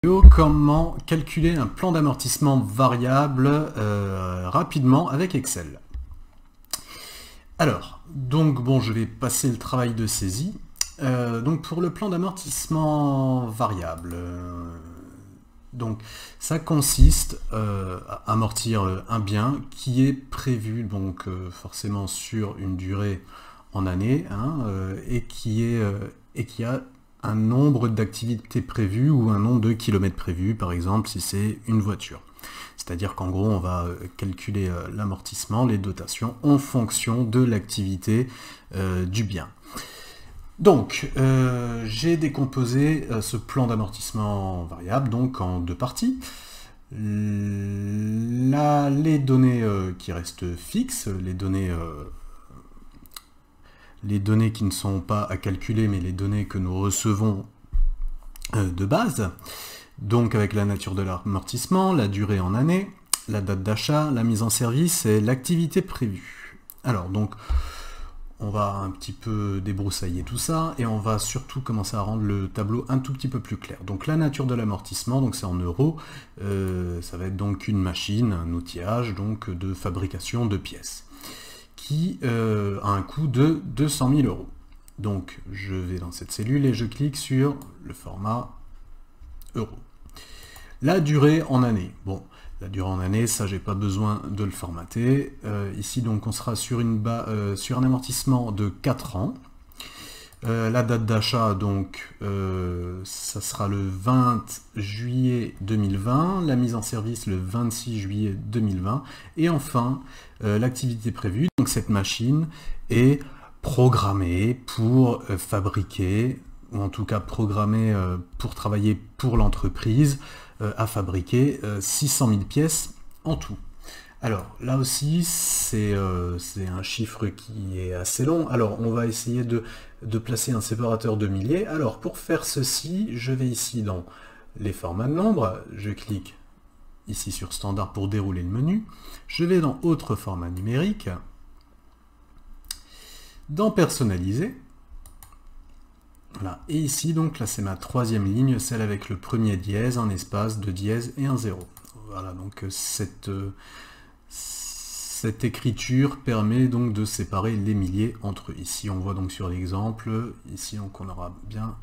Comment calculer un plan d'amortissement variable rapidement avec Excel. Alors, donc bon, je vais passer le travail de saisie. Donc pour le plan d'amortissement variable, donc ça consiste à amortir un bien qui est prévu donc forcément sur une durée en année et qui a un nombre d'activités prévues ou un nombre de kilomètres prévus, par exemple si c'est une voiture. C'est-à-dire qu'en gros, on va calculer l'amortissement, les dotations, en fonction de l'activité du bien. Donc, j'ai décomposé ce plan d'amortissement variable donc en deux parties. Les données qui restent fixes, les données qui ne sont pas à calculer, mais les données que nous recevons de base, donc avec la nature de l'amortissement, la durée en année, la date d'achat, la mise en service et l'activité prévue. Alors donc, on va un petit peu débroussailler tout ça, et on va surtout commencer à rendre le tableau un tout petit peu plus clair. Donc la nature de l'amortissement, donc c'est en euros, ça va être donc une machine, un outillage donc de fabrication de pièces, qui a un coût de 200 000 euros. Donc je vais dans cette cellule et je clique sur le format euros. La durée en année. Bon, la durée en année, ça j'ai pas besoin de le formater. Ici donc on sera sur un amortissement de 4 ans. La date d'achat donc ça sera le 20 juillet 2020, la mise en service le 26 juillet 2020 et enfin l'activité prévue, donc cette machine est programmée pour fabriquer, ou en tout cas programmée pour travailler pour l'entreprise, à fabriquer 600 000 pièces en tout. Alors là aussi c'est un chiffre qui est assez long, alors on va essayer de placer un séparateur de milliers. Alors pour faire ceci, je vais ici dans les formats de nombres, je clique ici sur standard pour dérouler le menu, je vais dans autre format numérique, dans personnaliser, voilà, et ici donc là c'est ma troisième ligne, celle avec le premier dièse, un espace, deux dièses et un zéro. Voilà, donc cette écriture permet donc de séparer les milliers entre eux. Ici on voit donc sur l'exemple, ici donc on aura bien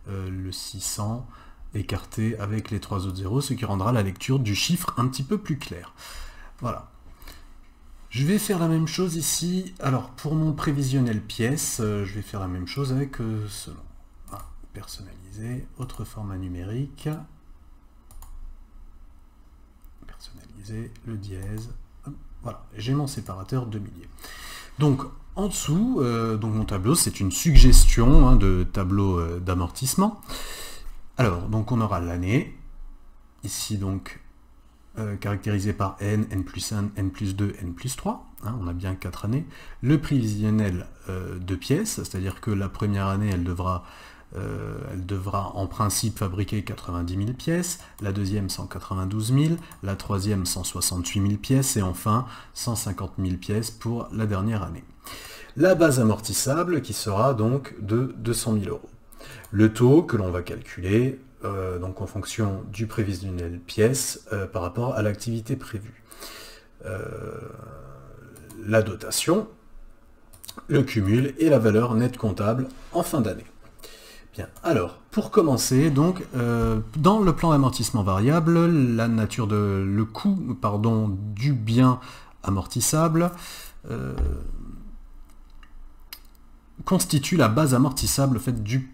le 600 écarté avec les trois autres zéros, ce qui rendra la lecture du chiffre un petit peu plus claire. Voilà. Je vais faire la même chose ici. Alors pour mon prévisionnel pièce, je vais faire la même chose avec ce nom. Voilà. Personnaliser, autre format numérique. Personnaliser, le dièse. Voilà, j'ai mon séparateur de milliers. Donc en dessous, donc mon tableau, c'est une suggestion de tableau d'amortissement. Alors, donc on aura l'année, ici donc caractérisé par n, n plus 1, n plus 2, n plus 3, on a bien 4 années. Le prévisionnel de pièces, c'est-à-dire que la première année, elle devra en principe fabriquer 90 000 pièces, la deuxième 192 000, la troisième 168 000 pièces, et enfin 150 000 pièces pour la dernière année. La base amortissable qui sera donc de 200 000 euros. Le taux que l'on va calculer donc en fonction du prévisionnel pièce par rapport à l'activité prévue. La dotation, le cumul et la valeur nette comptable en fin d'année. Bien, alors, pour commencer, donc, dans le plan d'amortissement variable, le coût du bien amortissable constitue la base amortissable faite du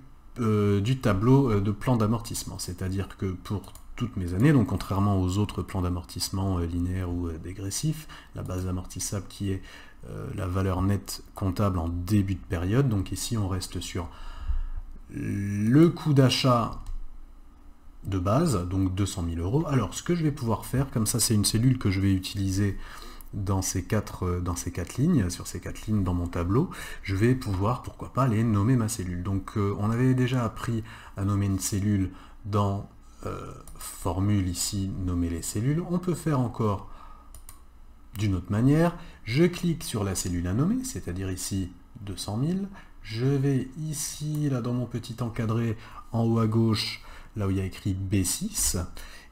tableau de plan d'amortissement. C'est-à-dire que pour toutes mes années, donc contrairement aux autres plans d'amortissement linéaires ou dégressifs, la base amortissable qui est la valeur nette comptable en début de période, donc ici on reste sur le coût d'achat de base, donc 200 000 euros. Alors ce que je vais pouvoir faire, comme ça c'est une cellule que je vais utiliser dans ces quatre lignes, sur ces 4 lignes dans mon tableau, je vais pouvoir, pourquoi pas, aller nommer ma cellule. Donc on avait déjà appris à nommer une cellule dans formule ici, nommer les cellules. On peut faire encore d'une autre manière. Je clique sur la cellule à nommer, c'est-à-dire ici 200 000. Je vais ici, là dans mon petit encadré, en haut à gauche, là où il y a écrit B6,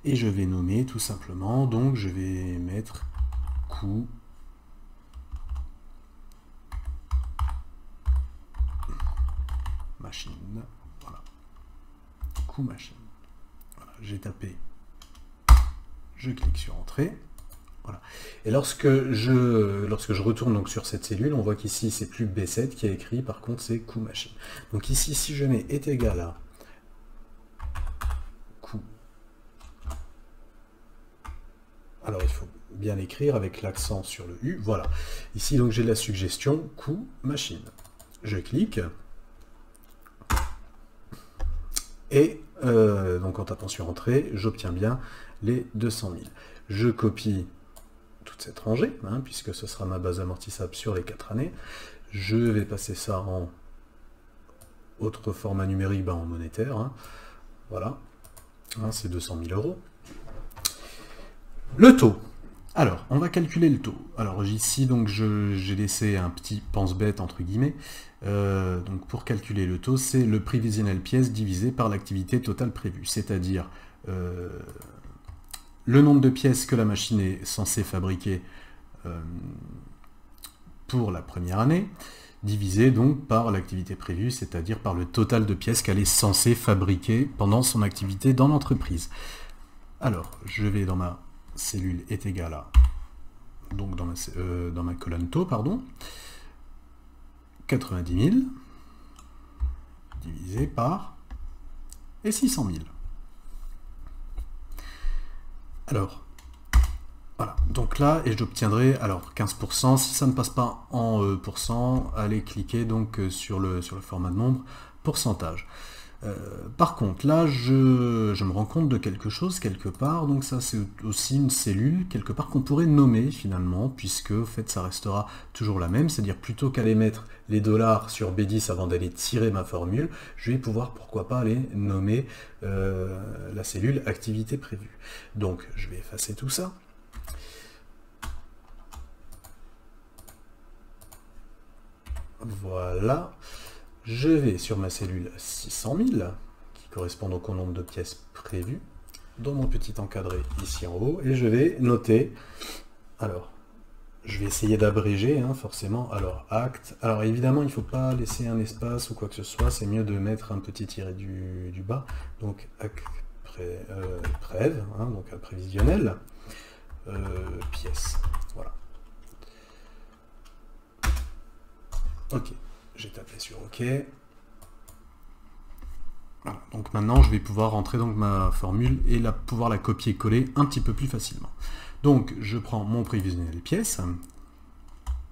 et je vais nommer tout simplement, donc je vais mettre coût machine, voilà, coût machine. Voilà, j'ai tapé, je clique sur entrée. Voilà. Et lorsque je retourne donc sur cette cellule, on voit qu'ici c'est plus B7 qui est écrit, par contre c'est coût machine. Donc ici, si je mets est égal à coût, alors il faut bien l'écrire avec l'accent sur le U, voilà. Ici donc j'ai la suggestion coût machine. Je clique, et donc en tapant sur entrée, j'obtiens bien les 200 000. Je copie toute cette rangée, hein, puisque ce sera ma base amortissable sur les 4 années. Je vais passer ça en autre format numérique, en monétaire. Hein. Voilà, hein, c'est 200 000 euros. Le taux. Alors, on va calculer le taux. Alors ici, donc j'ai laissé un petit pense-bête entre guillemets. Donc pour calculer le taux, c'est le prévisionnel pièce divisé par l'activité totale prévue, c'est-à-dire le nombre de pièces que la machine est censée fabriquer pour la première année, divisé donc par l'activité prévue, c'est-à-dire par le total de pièces qu'elle est censée fabriquer pendant son activité dans l'entreprise. Alors, je vais dans ma cellule est égale à, donc dans ma colonne taux, pardon, 90 000 divisé par et 600 000. Alors, voilà, donc là, et j'obtiendrai alors 15%. Si ça ne passe pas en pourcent, allez cliquer donc sur le format de nombre, pourcentage. Par contre, là, je me rends compte de quelque chose quelque part, donc ça c'est aussi une cellule quelque part qu'on pourrait nommer finalement, puisque en fait ça restera toujours la même, c'est-à-dire plutôt qu'aller mettre les dollars sur B10 avant d'aller tirer ma formule, je vais pouvoir pourquoi pas aller nommer la cellule activité prévue. Donc je vais effacer tout ça. Voilà. Je vais sur ma cellule 600 000, qui correspond donc au nombre de pièces prévues, dans mon petit encadré ici en haut, et je vais noter, alors, je vais essayer d'abréger, hein, forcément, alors, acte, alors évidemment, il ne faut pas laisser un espace ou quoi que ce soit, c'est mieux de mettre un petit tiret du bas, donc, prév, hein, donc un prévisionnel, pièce, voilà. Ok. J'ai tapé sur OK. Voilà. Donc maintenant, je vais pouvoir rentrer donc ma formule et pouvoir la copier-coller un petit peu plus facilement. Donc, je prends mon prévisionnel pièce,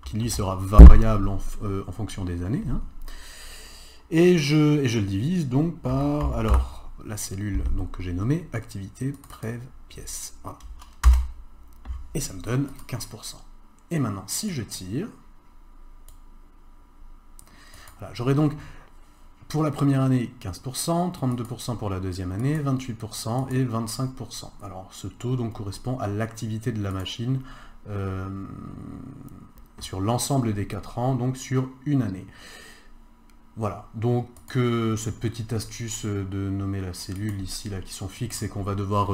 qui lui sera variable en fonction des années, hein, et je le divise donc par, alors, la cellule donc, que j'ai nommée, activité, prév, pièce. Voilà. Et ça me donne 15%. Et maintenant, si je tire, voilà, j'aurai donc pour la première année 15%, 32% pour la deuxième année, 28% et 25%. Alors ce taux donc correspond à l'activité de la machine sur l'ensemble des 4 ans, donc sur une année. Voilà, donc cette petite astuce de nommer la cellule ici, là, qui sont fixes et qu'on va devoir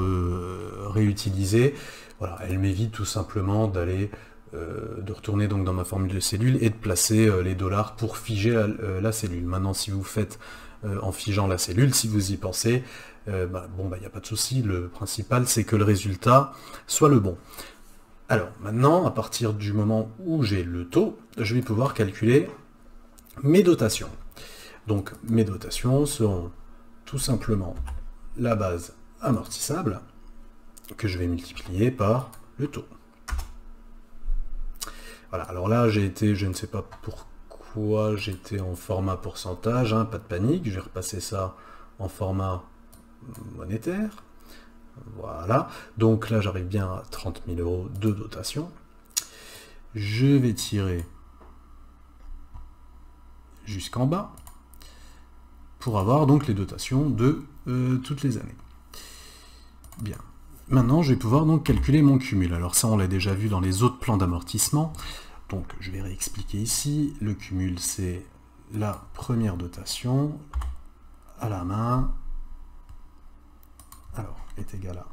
réutiliser, voilà, elle m'évite tout simplement d'aller de retourner donc dans ma formule de cellule et de placer les dollars pour figer la cellule. Maintenant, si vous faites en figeant la cellule, si vous y pensez, il n'y a pas de souci. Le principal, c'est que le résultat soit le bon. Alors, maintenant, à partir du moment où j'ai le taux, je vais pouvoir calculer mes dotations. Donc, mes dotations seront tout simplement la base amortissable que je vais multiplier par le taux. Voilà, alors là, j'ai été, je ne sais pas pourquoi j'étais en format pourcentage, hein, pas de panique, je vais repasser ça en format monétaire. Voilà, donc là, j'arrive bien à 30 000 € de dotation. Je vais tirer jusqu'en bas pour avoir donc les dotations de toutes les années. Bien. Maintenant, je vais pouvoir donc calculer mon cumul. Alors ça, on l'a déjà vu dans les autres plans d'amortissement. Donc, je vais réexpliquer ici. Le cumul, c'est la première dotation à la main. alors, est égal à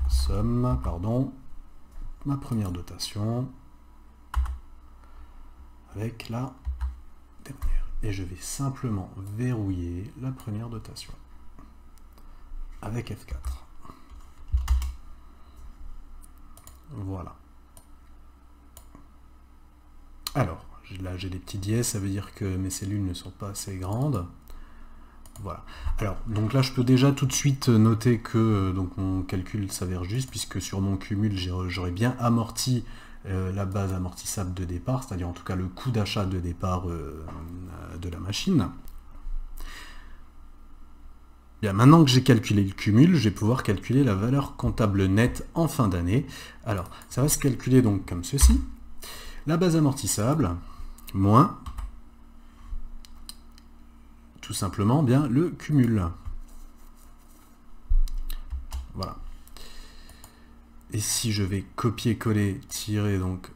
somme, pardon, ma première dotation, avec la dernière. Et je vais simplement verrouiller la première dotation, avec F4. Voilà. Alors, là j'ai des petits dièses, ça veut dire que mes cellules ne sont pas assez grandes. Voilà. Alors, donc là je peux déjà tout de suite noter que donc mon calcul s'avère juste, puisque sur mon cumul j'aurais bien amorti la base amortissable de départ, c'est-à-dire en tout cas le coût d'achat de départ de la machine. Bien, maintenant que j'ai calculé le cumul, je vais pouvoir calculer la valeur comptable nette en fin d'année. Alors, ça va se calculer donc comme ceci. La base amortissable, moins, tout simplement, bien le cumul. Voilà. Et si je vais copier-coller, tirer donc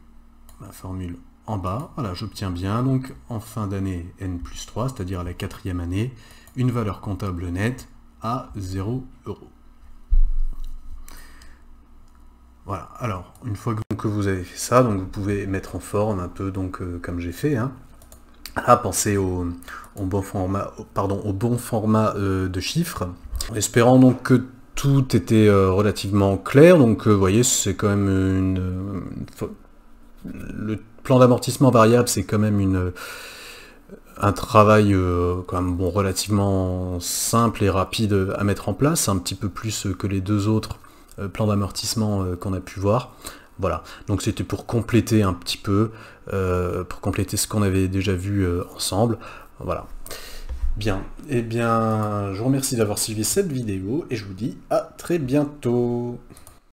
ma formule en bas, voilà, j'obtiens bien donc en fin d'année N plus 3, c'est-à-dire à la 4e année, une valeur comptable nette à 0 €. Voilà, alors une fois que vous avez fait ça, donc vous pouvez mettre en forme un peu donc comme j'ai fait, hein. Là, pensez au bon format, de chiffres, espérant donc que tout était relativement clair. Donc vous voyez, c'est quand même le plan d'amortissement variable, c'est quand même un travail quand même bon, relativement simple et rapide à mettre en place, un petit peu plus que les deux autres plans d'amortissement qu'on a pu voir. Voilà, donc c'était pour compléter un petit peu, pour compléter ce qu'on avait déjà vu ensemble. Voilà. Bien, eh bien, je vous remercie d'avoir suivi cette vidéo et je vous dis à très bientôt.